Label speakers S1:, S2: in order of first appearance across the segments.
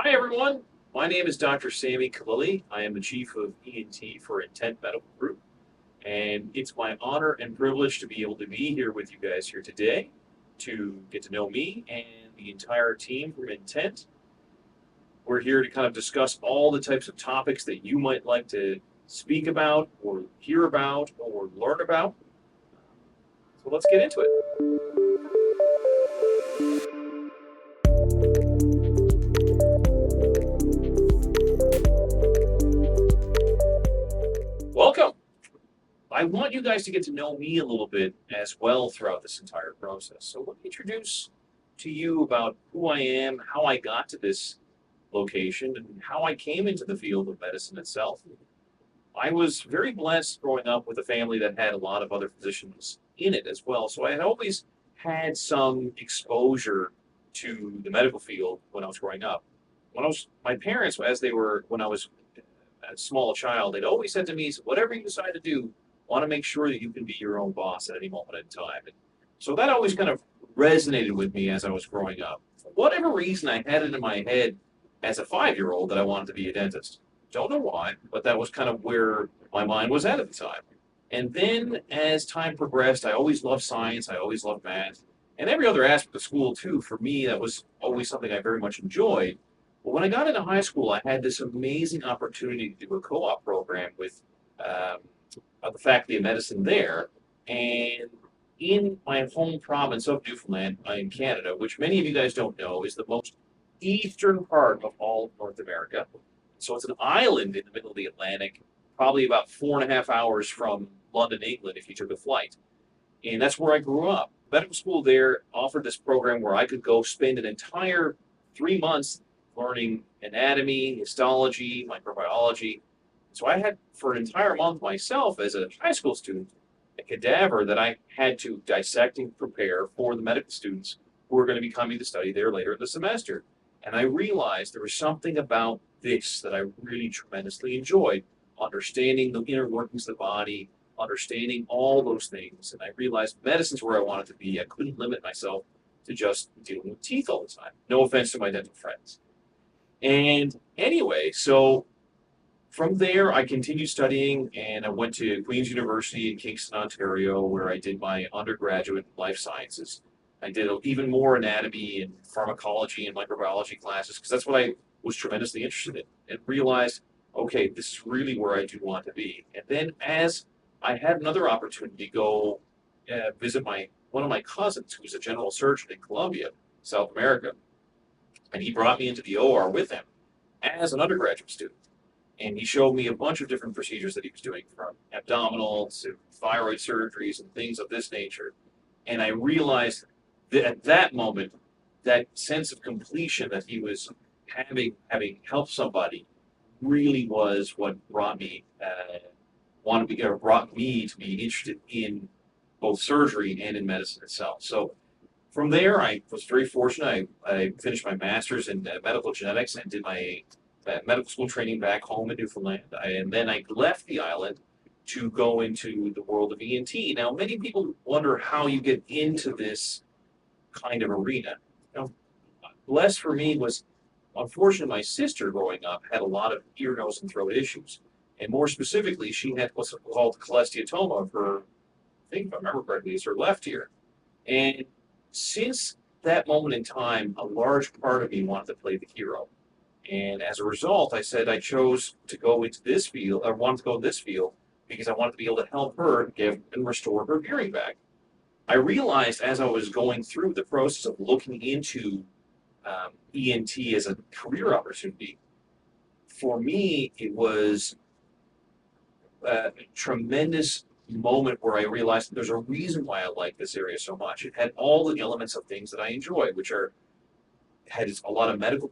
S1: Hi, everyone. My name is Dr. Sammy Khalili. I am the Chief of ENT for Intent Medical Group, and it's my honor and privilege to be able to be here with you guys here today to get to know me and the entire team from Intent. We're here to kind of discuss all the types of topics that you might like to speak about or hear about or learn about. So let's get into it. Welcome. I want you guys to get to know me a little bit as well throughout this entire process. So let me introduce to you about who I am, how I got to this location, and how I came into the field of medicine itself. I was very blessed growing up with a family that had a lot of other physicians in it as well. So I had always had some exposure to the medical field when I was growing up. My parents, when I was a small child, they'd always said to me, whatever you decide to do, want to make sure that you can be your own boss at any moment in time. And so that always kind of resonated with me as I was growing up. For whatever reason, I had it in my head as a 5-year-old that I wanted to be a dentist. Don't know why, but that was kind of where my mind was at the time. And then as time progressed, I always loved science, I always loved math, and every other aspect of school too. For me, that was always something I very much enjoyed. But when I got into high school, I had this amazing opportunity to do a co-op program with the Faculty of Medicine there. And in my home province of Newfoundland in Canada, which many of you guys don't know, is the most eastern part of all of North America. So it's an island in the middle of the Atlantic, probably about 4.5 hours from London, England, if you took a flight. And that's where I grew up. Medical school there offered this program where I could go spend an entire 3 months learning anatomy, histology, microbiology. So I had, for an entire month myself as a high school student, a cadaver that I had to dissect and prepare for the medical students who were going to be coming to study there later in the semester. And I realized there was something about this that I really tremendously enjoyed, understanding the inner workings of the body, understanding all those things. And I realized medicine's where I wanted to be. I couldn't limit myself to just dealing with teeth all the time. No offense to my dental friends. And anyway, so from there, I continued studying, and I went to Queen's University in Kingston, Ontario, where I did my undergraduate in life sciences. I did even more anatomy and pharmacology and microbiology classes because that's what I was tremendously interested in, and realized, okay, this is really where I do want to be. And then as I had another opportunity to go visit one of my cousins, who's a general surgeon in Colombia, South America, and he brought me into the OR with him as an undergraduate student. And he showed me a bunch of different procedures that he was doing, from abdominal to thyroid surgeries and things of this nature. And I realized that at that moment, that sense of completion that he was having helped somebody, really was what brought me to be interested in both surgery and in medicine itself. So from there, I was very fortunate. I finished my master's in medical genetics and did my medical school training back home in Newfoundland. And then I left the island to go into the world of ENT. Now, many people wonder how you get into this kind of arena. Now, blessed for me was, unfortunately, my sister growing up had a lot of ear, nose, and throat issues. And more specifically, she had what's called cholesteatoma of her, I think if I remember correctly, is her left ear. And since that moment in time, a large part of me wanted to play the hero. And as a result, I said I chose to go into this field, or wanted to go in this field, because I wanted to be able to help her give and restore her hearing back. I realized as I was going through the process of looking into ENT as a career opportunity, for me, it was a tremendous moment where I realized that there's a reason why I like this area so much. It had all the elements of things that I enjoy, which had a lot of medical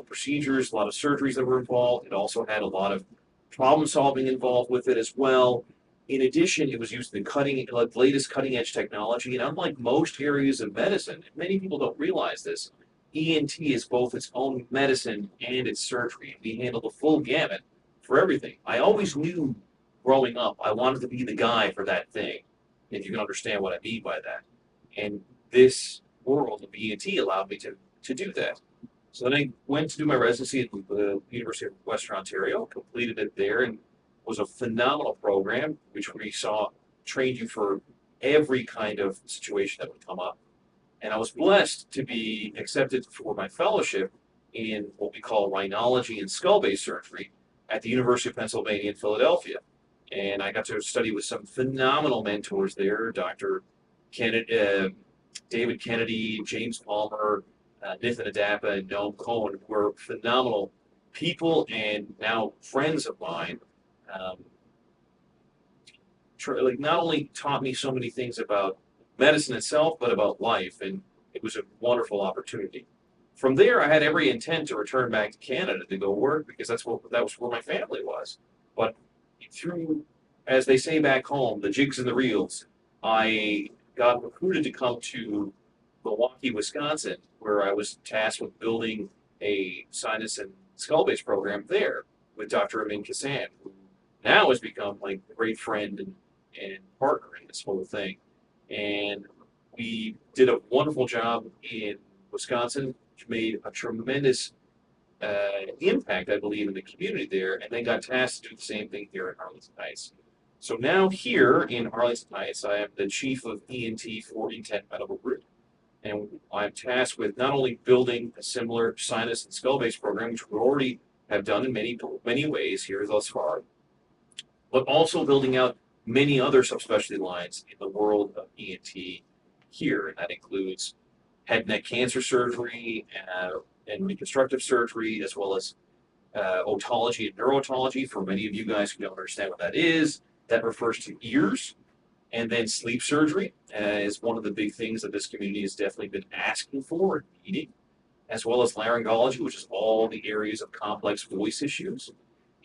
S1: procedures, a lot of surgeries that were involved. It also had a lot of problem solving involved with it as well. In addition, it was used in the latest cutting edge technology. And unlike most areas of medicine, many people don't realize this, ENT is both its own medicine and its surgery. We handle the full gamut for everything. I always knew growing up I wanted to be the guy for that thing, if you can understand what I mean by that. And this world of ENT allowed me to do that. So then I went to do my residency at the University of Western Ontario, completed it there, and was a phenomenal program, which we saw trained you for every kind of situation that would come up. And I was blessed to be accepted for my fellowship in what we call rhinology and skull-base surgery at the University of Pennsylvania in Philadelphia. And I got to study with some phenomenal mentors there, Dr. Kennedy, David Kennedy, James Palmer, Nathan Adapa, and Noam Cohen, who were phenomenal people and now friends of mine. Um, like not only taught me so many things about medicine itself, but about life, and it was a wonderful opportunity. From there, I had every intent to return back to Canada to go work because that was where my family was. But through, as they say back home, the jigs and the reels, I got recruited to come to Milwaukee, Wisconsin, where I was tasked with building a sinus and skull base program there with Dr. Amin Kassan, who now has become like a great friend and partner in this whole thing. And we did a wonderful job in Wisconsin, which made a tremendous impact, I believe, in the community there, and then got tasked to do the same thing here in Arlington Heights. So now here in Arlington Heights, I am the chief of ENT for Intent Medical Group. And I'm tasked with not only building a similar sinus and skull base program, which we already have done in many ways here thus far, but also building out many other subspecialty lines in the world of ENT here. And that includes head and neck cancer surgery and reconstructive surgery, as well as otology and neurotology. For many of you guys who don't understand what that is, that refers to ears. And then sleep surgery is one of the big things that this community has definitely been asking for and needing, as well as laryngology, which is all the areas of complex voice issues.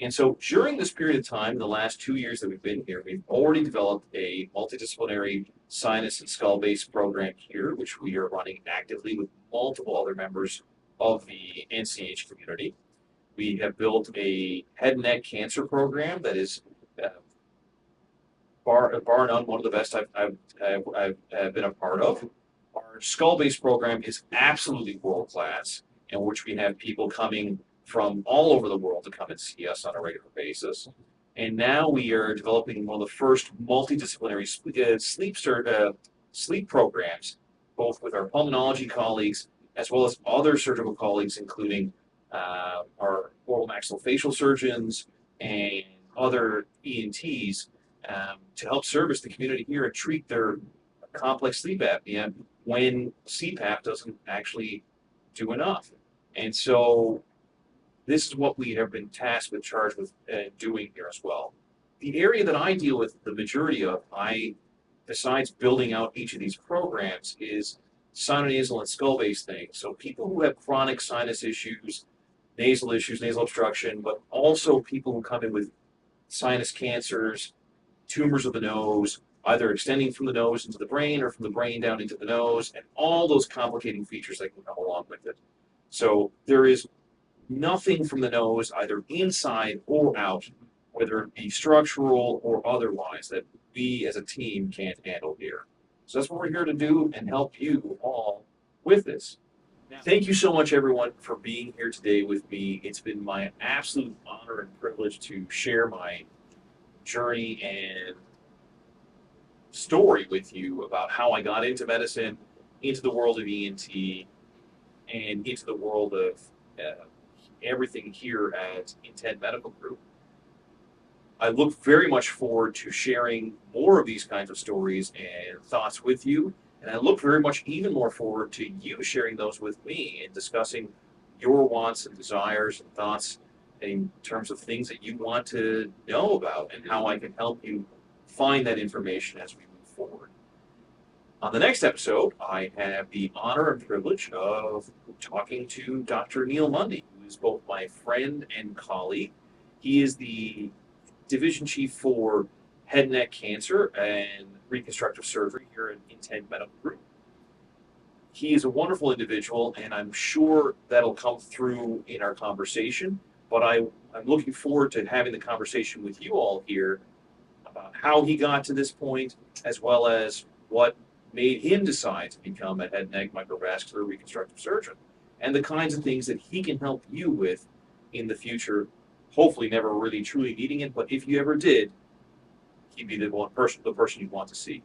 S1: And so during this period of time, the last 2 years that we've been here, we've already developed a multidisciplinary sinus and skull-based program here, which we are running actively with multiple other members of the NCH community. We have built a head and neck cancer program that is bar none, one of the best I've been a part of. Our skull-based program is absolutely world-class, in which we have people coming from all over the world to come and see us on a regular basis. And now we are developing one of the first multidisciplinary sleep programs, both with our pulmonology colleagues as well as other surgical colleagues, including our oral maxillofacial surgeons and other ENTs, to help service the community here and treat their complex sleep apnea when CPAP doesn't actually do enough. And so this is what we have been tasked with, charged with doing here as well. The area that I deal with the majority of, besides building out each of these programs, is sinonasal and skull-based things. So people who have chronic sinus issues, nasal obstruction, but also people who come in with sinus cancers, tumors of the nose, either extending from the nose into the brain or from the brain down into the nose, and all those complicating features that can come along with it. So there is nothing from the nose, either inside or out, whether it be structural or otherwise, that we as a team can't handle here. So that's what we're here to do and help you all with this. Thank you so much, everyone, for being here today with me. It's been my absolute honor and privilege to share my journey and story with you about how I got into medicine, into the world of ENT, and into the world of everything here at Intent Medical Group. I look very much forward to sharing more of these kinds of stories and thoughts with you, and I look very much even more forward to you sharing those with me and discussing your wants and desires and thoughts in terms of things that you want to know about and how I can help you find that information as we move forward. On the next episode, I have the honor and privilege of talking to Dr. Neil Mundy, who is both my friend and colleague. He is the division chief for head and neck cancer and reconstructive surgery here at Intent Medical Group. He is a wonderful individual, and I'm sure that'll come through in our conversation. But I'm looking forward to having the conversation with you all here about how he got to this point, as well as what made him decide to become a head and neck microvascular reconstructive surgeon. and the kinds of things that he can help you with in the future. Hopefully, never really truly needing it, but if you ever did, he'd be the person you want to see.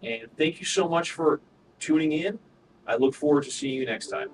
S1: And thank you so much for tuning in. I look forward to seeing you next time.